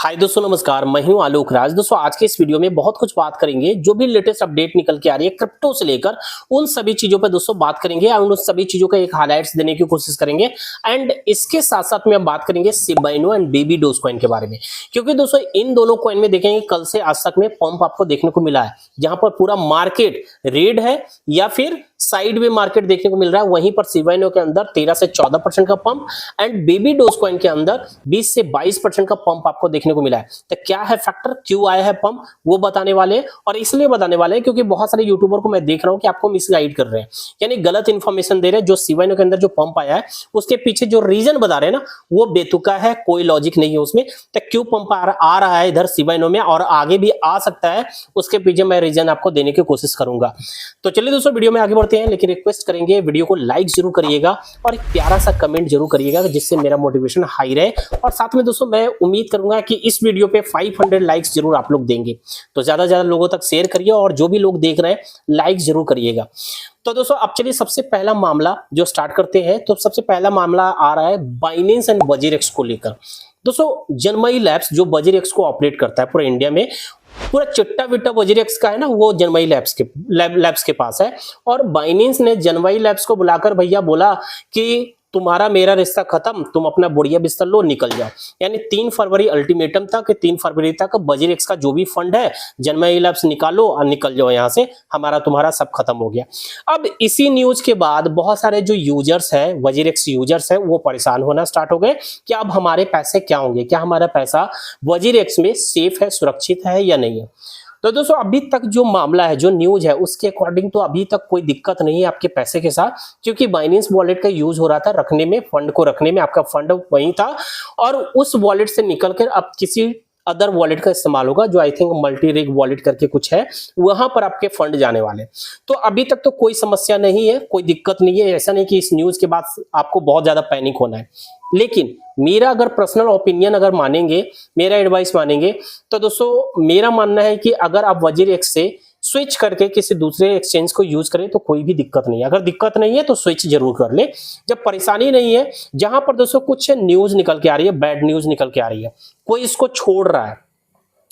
हाय दोस्तों, नमस्कार। मैं हूं आलोक राज। दोस्तों, आज के इस वीडियो में बहुत कुछ बात करेंगे। जो भी लेटेस्ट अपडेट निकल के आ रही है क्रिप्टो से लेकर उन सभी चीजों पे दोस्तों बात करेंगे और उन सभी चीजों का एक हाइलाइट्स देने की कोशिश करेंगे। एंड इसके साथ साथ में हम बात करेंगे Shiba Inu and baby dose coin के बारे में, क्योंकि दोस्तों इन दोनों कॉइन में देखेंगे कल से आज तक में पंप आपको देखने को मिला है, जहां पर पूरा मार्केट रेड है या फिर साइड वे मार्केट देखने को मिल रहा है। वहीं पर शिबा इनू के अंदर 13 से 14% का pump and baby dose coin के अंदर 20 से 22% का पंप आपको देखने को मिला है। तो क्या है फैक्टर, क्यों आया है पंप, वो बताने वाले हैं। और इसलिए बताने वाले हैं क्योंकि बहुत सारे यूट्यूबर को मैं देख रहा हूं कि आपको मिसगाइड कर रहे हैं, यानी गलत इंफॉर्मेशन दे रहे हैं। जो शिबा इनू के अंदर जो पंप आया है उसके पीछे जो रीजन बता रहे हैं ना, वो बेतुका है, कोई लॉजिक नहीं है उसमें। तो क्यों पंप आ रहा है इधर शिबा इनू में और आगे भी आ सकता है, उसके पीछे मैं रीजन आपको देने की कोशिश करूंगा। तो चलिए दोस्तों, वीडियो में आगे बढ़ते हैं, लेकिन रिक्वेस्ट करेंगे वीडियो को लाइक जरूर करिएगा और एक प्यारा सा कमेंट जरूर करिएगा, जिससे मेरा मोटिवेशन हाई रहे। और साथ में दोस्तों मैं उम्मीद करूंगा कि इस वीडियो पे 500 लाइक्स जरूर आप लोग देंगे, तो ज्यादा से ज्यादा लोगों तक शेयर करिए और जो भी लोग देख रहे हैं लाइक जरूर करिएगा। तो दोस्तों अब चलिए सबसे पहला मामला जो स्टार्ट करते हैं। तो सबसे पहला मामला आ रहा है बाइनेंस एंड वजीरेक्स को लेकर। दोस्तों जनमई लैब्स जो वजीरेक्स को ऑपरेट करता है पूरे इंडिया में, पूरा चिट्टा विट्टा वजीरेक्स का है ना, वो जनमई लैब्स के पास है। और बाइनेंस ने जनमई लैब्स को बुलाकर भैया बोला कि तुम्हारा मेरा रिश्ता खत्म, तुम अपना बुढ़िया बिस्तर लो, निकल जाओ। यानी 3 फरवरी अल्टीमेटम तक, 3 फरवरी तक वजीरेक्स का जो भी फंड है जनमई लैब्स निकालो और निकल जाओ यहाँ से, हमारा तुम्हारा सब खत्म हो गया। अब इसी न्यूज के बाद बहुत सारे जो यूजर्स है, वजीरेक्स यूजर्स है, वो परेशान होना स्टार्ट हो गए कि अब हमारे पैसे क्या होंगे, क्या हमारा पैसा वजीरेक्स में सेफ है, सुरक्षित है या नहीं है। तो दोस्तों अभी तक जो मामला है, जो न्यूज है, उसके अकॉर्डिंग तो अभी तक कोई दिक्कत नहीं है आपके पैसे के साथ, क्योंकि बाइनेंस वॉलेट का यूज हो रहा था रखने में, फंड को रखने में, आपका फंड वहीं था और उस वॉलेट से निकलकर अब किसी अदर वॉलेट का इस्तेमाल होगा, जो I think multi rig wallet करके कुछ है, वहां पर आपके फंड जाने वाले। तो अभी तक तो कोई समस्या नहीं है, कोई दिक्कत नहीं है। ऐसा नहीं कि इस न्यूज के बाद आपको बहुत ज्यादा पैनिक होना है, लेकिन मेरा अगर पर्सनल ओपिनियन अगर मानेंगे, मेरा एडवाइस मानेंगे, तो दोस्तों मेरा मानना है कि अगर आप वजीरेक्स से स्विच करके किसी दूसरे एक्सचेंज को यूज करें तो कोई भी दिक्कत नहीं है। अगर दिक्कत नहीं है तो स्विच जरूर कर ले, जब परेशानी नहीं है। जहां पर दोस्तों कुछ न्यूज निकल के आ रही है, बैड न्यूज निकल के आ रही है, कोई इसको छोड़ रहा है,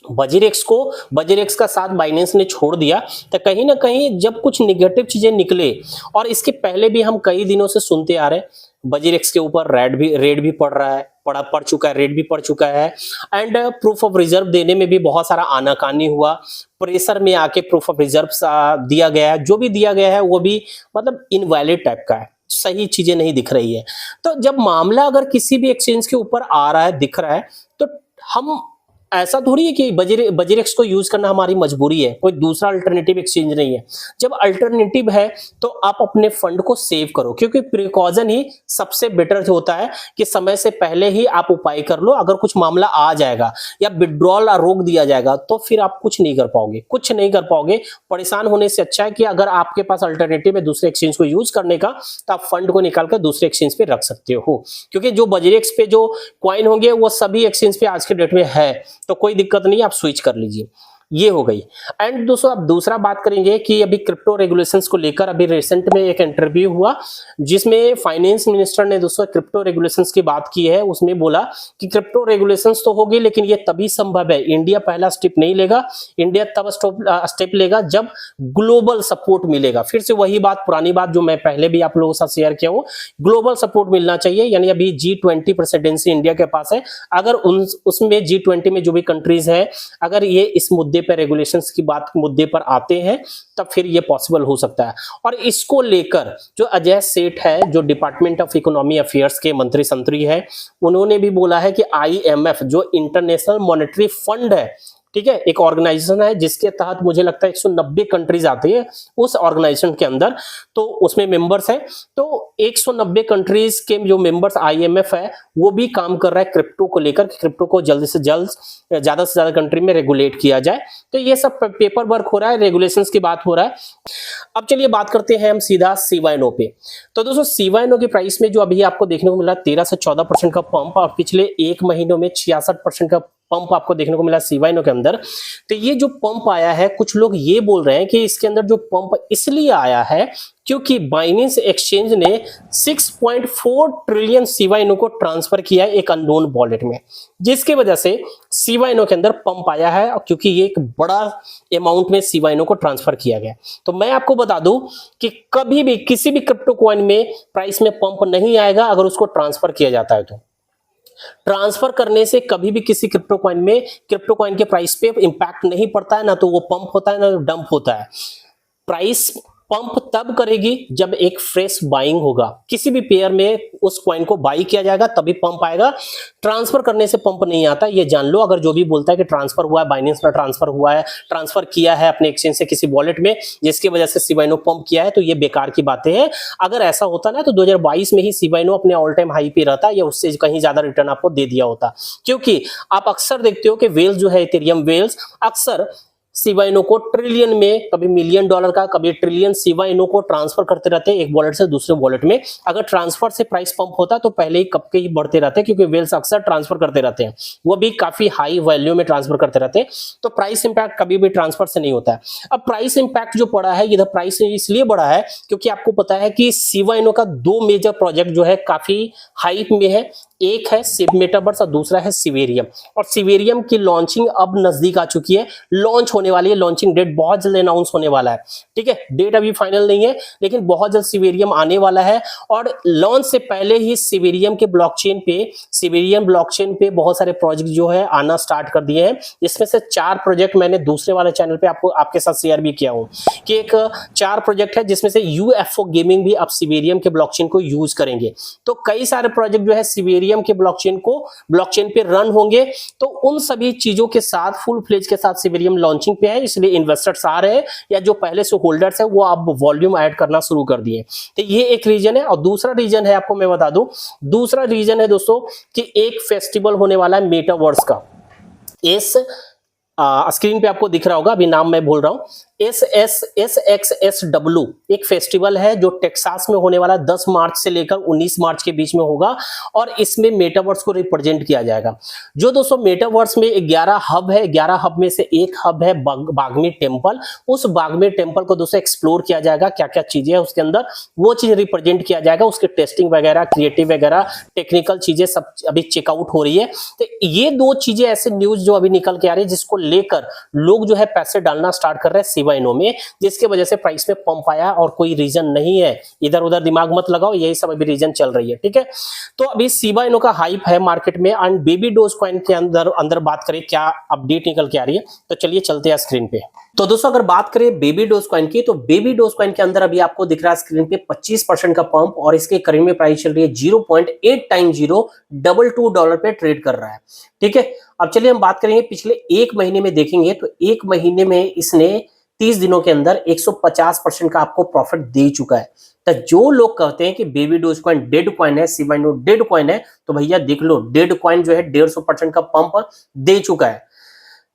वजीरेक्स का साथ बाइनेंस ने छोड़ दिया, तो कहीं ना कहीं जब कुछ निगेटिव चीजें निकले, और इसके पहले भी हम कई दिनों से सुनते आ रहे हैं वजीरेक्स के ऊपर रेड भी पड़ रहा है, पड़ चुका है, रेड भी पड़ चुका है। एंड प्रूफ ऑफ रिजर्व देने में भी बहुत सारा आनाकानी हुआ, प्रेशर में आके प्रूफ ऑफ रिजर्व दिया गया है, जो भी दिया गया है वो भी मतलब इनवैलिड टाइप का है, सही चीजें नहीं दिख रही है। तो जब मामला अगर किसी भी एक्सचेंज के ऊपर आ रहा है, दिख रहा है, तो हम ऐसा थोड़ी है कि वजीरेक्स को यूज करना हमारी मजबूरी है, कोई दूसरा अल्टरनेटिव एक्सचेंज नहीं है। जब अल्टरनेटिव है तो आप अपने फंड को सेव करो, क्योंकि प्रिकॉशन ही सबसे बेटर होता है कि समय से पहले ही आप उपाय कर लो। अगर कुछ मामला आ जाएगा या विड्रॉल रोक दिया जाएगा तो फिर आप कुछ नहीं कर पाओगे। परेशान होने से अच्छा है कि अगर आपके पास अल्टरनेटिव है दूसरे एक्सचेंज को यूज करने का, तो आप फंड को निकालकर दूसरे एक्सचेंज पे रख सकते हो, क्योंकि जो वजीरेक्स पे जो कॉइन होंगे वो सभी एक्सचेंज पे आज के डेट में है, तो कोई दिक्कत नहीं, आप स्विच कर लीजिए। ये हो गई। एंड दोस्तों अब दूसरा बात करेंगे कि अभी क्रिप्टो रेगुलेशंस को लेकर अभी रिसेंट में एक इंटरव्यू हुआ, जिसमें फाइनेंस मिनिस्टर ने दोस्तों क्रिप्टो रेगुलेशंस की बात की है। उसमें बोला कि क्रिप्टो रेगुलेशंस तो होगी, लेकिन ये तभी संभव है, इंडिया पहला स्टेप नहीं लेगा, इंडिया तब स्टेप लेगा जब ग्लोबल सपोर्ट मिलेगा। फिर से वही बात, पुरानी बात जो मैं पहले भी आप लोगों के साथ शेयर किया हूं, ग्लोबल सपोर्ट मिलना चाहिए। यानी अभी G20 प्रेसिडेंसी इंडिया के पास है, अगर उसमें G20 में जो भी कंट्रीज है, अगर ये इस मुद्दे पर रेगुलेशंस की बात मुद्दे पर आते हैं, तब फिर ये पॉसिबल हो सकता है। और इसको लेकर जो अजय सेठ है, जो डिपार्टमेंट ऑफ इकोनॉमी अफेयर्स के मंत्री है, उन्होंने भी बोला है कि IMF जो इंटरनेशनल मॉनेटरी फंड है, ठीक है, एक ऑर्गेनाइजेशन है जिसके तहत मुझे लगता है 190 कंट्रीज आती है उस ऑर्गेनाइजेशन के अंदर, तो उसमें मेंबर्स है। तो 190 कंट्रीज के जो मेंबर्स IMF है, वो भी काम कर रहा है क्रिप्टो को लेकर, क्रिप्टो को जल्द से जल्द ज्यादा से ज्यादा कंट्री में रेगुलेट किया जाए। तो ये सब पेपर वर्क हो रहा है, रेगुलेशंस की बात हो रहा है। अब चलिए बात करते हैं हम सीधा शिबा इनू पे। तो दोस्तों शिबा इनू की प्राइस में जो अभी आपको देखने को मिला 13 से 14% का पंप, और पिछले 1 महीनों में 66% का पंप आपको देखने को मिला सीवाइनो के अंदर। तो ये जो पंप आया है, कुछ लोग ये बोल रहे हैं कि इसके अंदर जो पंप इसलिए आया है क्योंकि बाइनेंस एक्सचेंज ने 6.4 ट्रिलियन सीवाइनो को ट्रांसफर किया है एक अननोन वॉलेट में, जिसकी वजह से सीवाइनो के अंदर पंप आया है, और क्योंकि ये एक बड़ा अमाउंट में सीवाइनो को ट्रांसफर किया गया। तो मैं आपको बता दूं कि कभी भी किसी भी क्रिप्टो कॉइन में प्राइस में पंप नहीं आएगा अगर उसको ट्रांसफर किया जाता है। तो ट्रांसफर करने से कभी भी किसी क्रिप्टो कॉइन में क्रिप्टो कॉइन के प्राइस पे इंपैक्ट नहीं पड़ता है, ना तो वो पंप होता है ना डंप होता है। प्राइस पंप तब करेगी जब एक फ्रेश बाइंग होगा, किसी भी पेयर में उस कॉइन को बाई किया जाएगा तभी पंप आएगा। ट्रांसफर करने से पंप नहीं आता, ये जान लो। अगर जो भी बोलता है कि ट्रांसफर हुआ है, बाइनेंस में ट्रांसफर हुआ है, ट्रांसफर किया है अपने एक्सचेंज से किसी वॉलेट में जिसकी वजह से सीवाइनो पंप किया है, तो ये बेकार की बातें हैं। अगर ऐसा होता ना तो 2022 में ही सीवाइनो अपने ऑल टाइम हाई पे रहता या उससे कहीं ज्यादा रिटर्न आपको दे दिया होता, क्योंकि आप अक्सर देखते हो कि वेल्स जो है इथेरियम वेल्स अक्सर सीवाइनो को ट्रिलियन में, कभी मिलियन डॉलर का, कभी ट्रिलियन सीवाइनो को ट्रांसफर करते रहते हैं एक वॉलेट से दूसरे वॉलेट में। अगर ट्रांसफर से प्राइस पंप होता तो पहले ही कब के ही बढ़ते रहते, क्योंकि वेल्स अक्सर ट्रांसफर करते रहते हैं, वो भी काफी हाई वैल्यू में ट्रांसफर करते रहते हैं। तो प्राइस इंपैक्ट कभी भी ट्रांसफर से नहीं होता है। अब प्राइस इंपैक्ट जो पड़ा है, इधर प्राइस इसलिए बढ़ा है क्योंकि आपको पता है कि सीवाइनो का 2 मेजर प्रोजेक्ट जो है काफी हाइप में है। एक है सिब मेटावर्स और दूसरा है सिवेरियम, और सिवेरियम की लॉन्चिंग अब नजदीक आ चुकी है, लॉन्च होने वाली है। लॉन्चिंग डेट बहुत जल्द अनाउंस होने वाला है, ठीक है। डेट अभी फाइनल नहीं है लेकिन बहुत जल्द सिवेरियम आने वाला है। और लॉन्च से पहले ही सिवेरियम ब्लॉकचेन पे बहुत सारे प्रोजेक्ट जो है आना स्टार्ट कर दिए हैं। इसमें से 4 प्रोजेक्ट मैंने दूसरे वाले चैनल पे आपके साथ शेयर भी किया हूं कि एक 4 प्रोजेक्ट है जिसमें से यूएफओ गेमिंग भी अब सिवेरियम के ब्लॉकचेन को यूज करेंगे। तो कई सारे प्रोजेक्ट जो है सिवेरियम के ब्लॉकचेन पे रन होंगे। तो उन सभी चीजों के साथ फुल फ्लेज के साथ सिवेरियम लॉन्चिंग पे है, इसलिए इन्वेस्टर्स आ रहे हैं या जो पहले से होल्डर्स है वो अब वॉल्यूम ऐड करना शुरू कर दिए। तो ये एक रीजन है। और दूसरा रीजन है, आपको मैं बता दूं, दूसरा रीजन है दोस्तों कि एक फेस्टिवल होने वाला है मेटावर्स का। इस स्क्रीन पे आपको दिख रहा होगा, अभी नाम मैं भूल रहा हूं, SXSW एक फेस्टिवल है जो टेक्सास में होने वाला 10 मार्च से लेकर 19 मार्च के बीच में होगा, और इसमें मेटावर्स को रिप्रेजेंट किया जाएगा। जो दोस्तों मेटावर्स में 11 हब है, 11 हब में से एक हब है बागमी टेम्पल। उस बागमी टेम्पल को दोस्तों एक्सप्लोर किया जाएगा, क्या क्या चीजें है उसके अंदर वो चीज रिप्रेजेंट किया जाएगा। उसके टेस्टिंग वगैरह, क्रिएटिव वगैरह, टेक्निकल चीजें सब अभी चेकआउट हो रही है। तो ये 2 चीजें ऐसे न्यूज जो अभी निकल के आ रही है जिसको लेकर लोग जो है पैसे डालना स्टार्ट कर रहे हैं सीवाइनो में, जिसके वजह से प्राइस में पंप आया। और कोई रीजन नहीं है, इधर उधर दिमाग मत लगाओ, यही सब अभी रीजन चल रही है, ठीक है। तो अभी सीवाइनो का हाइप है मार्केट में। एंड बेबी डोज कॉइन के अंदर बात करें क्या अपडेट निकल के आ रही है, तो चलिए चलते हैं स्क्रीन पे। तो दोस्तों अगर बात करें बेबी डोज कॉइन की, तो बेबी डोज कॉइन के अंदर अभी आपको दिख रहा है स्क्रीन पे 25% का पंप, और इसके करीब में प्राइस चल रही है 0.8 टाइम $22 पे ट्रेड कर रहा है, ठीक है। अब चलिए हम बात करेंगे पिछले 1 महीने में देखेंगे, तो 1 महीने में इसने 30 दिनों के अंदर 150% का आपको प्रॉफिट दे चुका है। तो जो लोग कहते हैं कि baby dose coin dead coin है, सीवाइनो डेड कॉइन है, तो भैया देख लो, डेड कॉइन जो है 150% का पंप दे चुका है।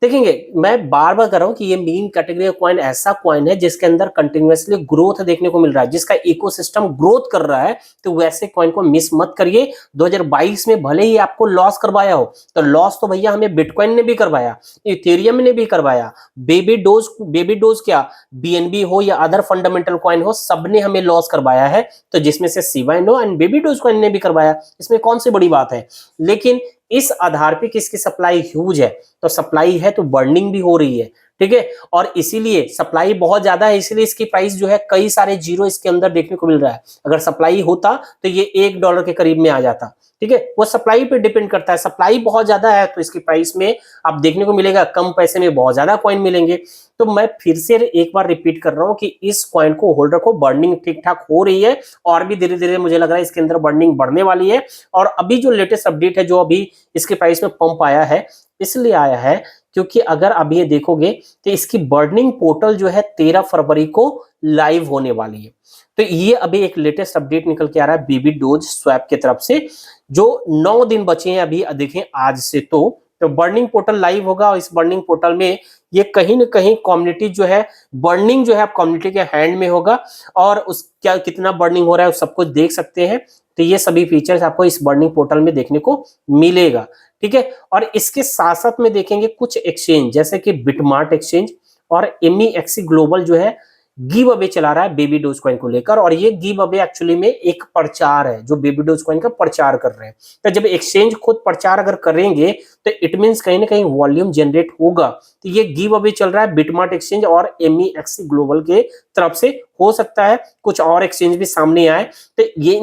देखेंगे, मैं बार बार कर रहा हूं कि ये मीन कैटेगरी का कॉइन ऐसा कॉइन है जिसके अंदर कंटिन्यूअसली ग्रोथ देखने को मिल रहा है, जिसका इकोसिस्टम ग्रोथ कर रहा है। तो वैसे कॉइन को मिस मत करिए। 2022 में भले ही आपको लॉस करवाया हो, तो लॉस तो भैया हमें बिटकॉइन ने भी करवाया, इथेरियम ने भी करवाया, बेबी डोज क्या बीएनबी हो या अदर फंडामेंटल कॉइन हो, सबने हमें लॉस करवाया है। तो जिसमें से सीवाइनो एंड बेबी डोज कॉइन ने भी करवाया, इसमें कौन सी बड़ी बात है। लेकिन इस आधार पे किसकी सप्लाई ह्यूज है, तो सप्लाई है तो बर्निंग भी हो रही है, ठीक है। और इसीलिए सप्लाई बहुत ज्यादा है, इसलिए इसकी प्राइस जो है कई सारे जीरो इसके अंदर देखने को मिल रहा है। अगर सप्लाई होता तो ये $1 के करीब में आ जाता, ठीक है। वो सप्लाई पे डिपेंड करता है, सप्लाई बहुत ज्यादा है तो इसकी प्राइस में आप देखने को मिलेगा कम पैसे में बहुत ज्यादा कॉइन मिलेंगे। तो मैं फिर से एक बार रिपीट कर रहा हूं कि इस कॉइन को होल्डर को बर्निंग ठीक ठाक हो रही है, और भी धीरे धीरे मुझे लग रहा है इसके अंदर बर्निंग बढ़ने वाली है। और अभी जो लेटेस्ट अपडेट है, जो अभी इसके प्राइस में पंप आया है, इसलिए आया है क्योंकि अगर अभी ये देखोगे तो इसकी बर्निंग पोर्टल जो है 13 फरवरी को लाइव होने वाली है। तो ये अभी एक लेटेस्ट अपडेट निकल के आ रहा है बेबी डोज स्वैप की तरफ से, जो 9 दिन बचे हैं अभी देखें आज से। तो तो बर्निंग पोर्टल लाइव होगा और इस बर्निंग पोर्टल में ये कहीं ना कहीं कम्युनिटी जो है, बर्निंग जो है आप कम्युनिटी के हैंड में होगा और उस क्या कितना बर्निंग हो रहा है उस सब कुछ देख सकते हैं। तो ये सभी फीचर्स आपको इस बर्निंग पोर्टल में देखने को मिलेगा, ठीक है। और इसके साथ साथ में देखेंगे कुछ एक्सचेंज जैसे कि बिटमार्ट एक्सचेंज और MEXC ग्लोबल जो है गिव अवे चला रहा है बेबी डोज कॉइन को लेकर, और ये गिव अवे एक्चुअली में एक प्रचार है जो बेबी डोज कॉइन का प्रचार कर रहे हैं। तो जब एक्सचेंज खुद प्रचार अगर करेंगे तो इट मींस कहीं ना कहीं वॉल्यूम जनरेट होगा। तो ये गिव अवे चल रहा है बिटमार्ट एक्सचेंज और MEXC ग्लोबल के तरफ से, हो सकता है कुछ और एक्सचेंज भी सामने आए। तो ये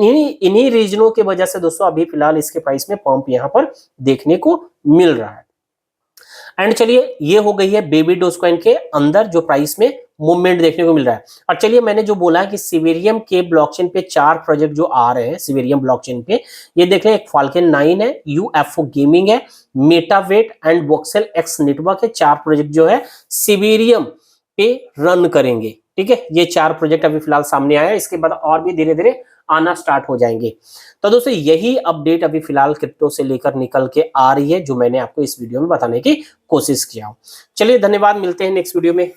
इन्हीं रीजनों की वजह से दोस्तों अभी फिलहाल इसके प्राइस में पंप यहाँ पर देखने को मिल रहा है। एंड चलिए ये हो गई है बेबी डोज कॉइन के अंदर जो प्राइस में मूवमेंट देखने को मिल रहा है। और चलिए मैंने जो बोला है कि सिवेरियम के ब्लॉकचेन पे 4 प्रोजेक्ट जो आ रहे हैं सिवेरियम ब्लॉकचेन पे, ये देख रहे हैं एक फाल्कन 9 है, UFO गेमिंग है, मेटावेट एंड वोक्सेल एक्स नेटवर्क है। 4 प्रोजेक्ट जो है सिवेरियम पे रन करेंगे, ठीक है। ये 4 प्रोजेक्ट अभी फिलहाल सामने आया है, इसके बाद और भी धीरे धीरे आना स्टार्ट हो जाएंगे। तो दोस्तों यही अपडेट अभी फिलहाल क्रिप्टो से लेकर निकल के आ रही है जो मैंने आपको इस वीडियो में बताने की कोशिश किया। चलिए धन्यवाद, मिलते हैं नेक्स्ट वीडियो में।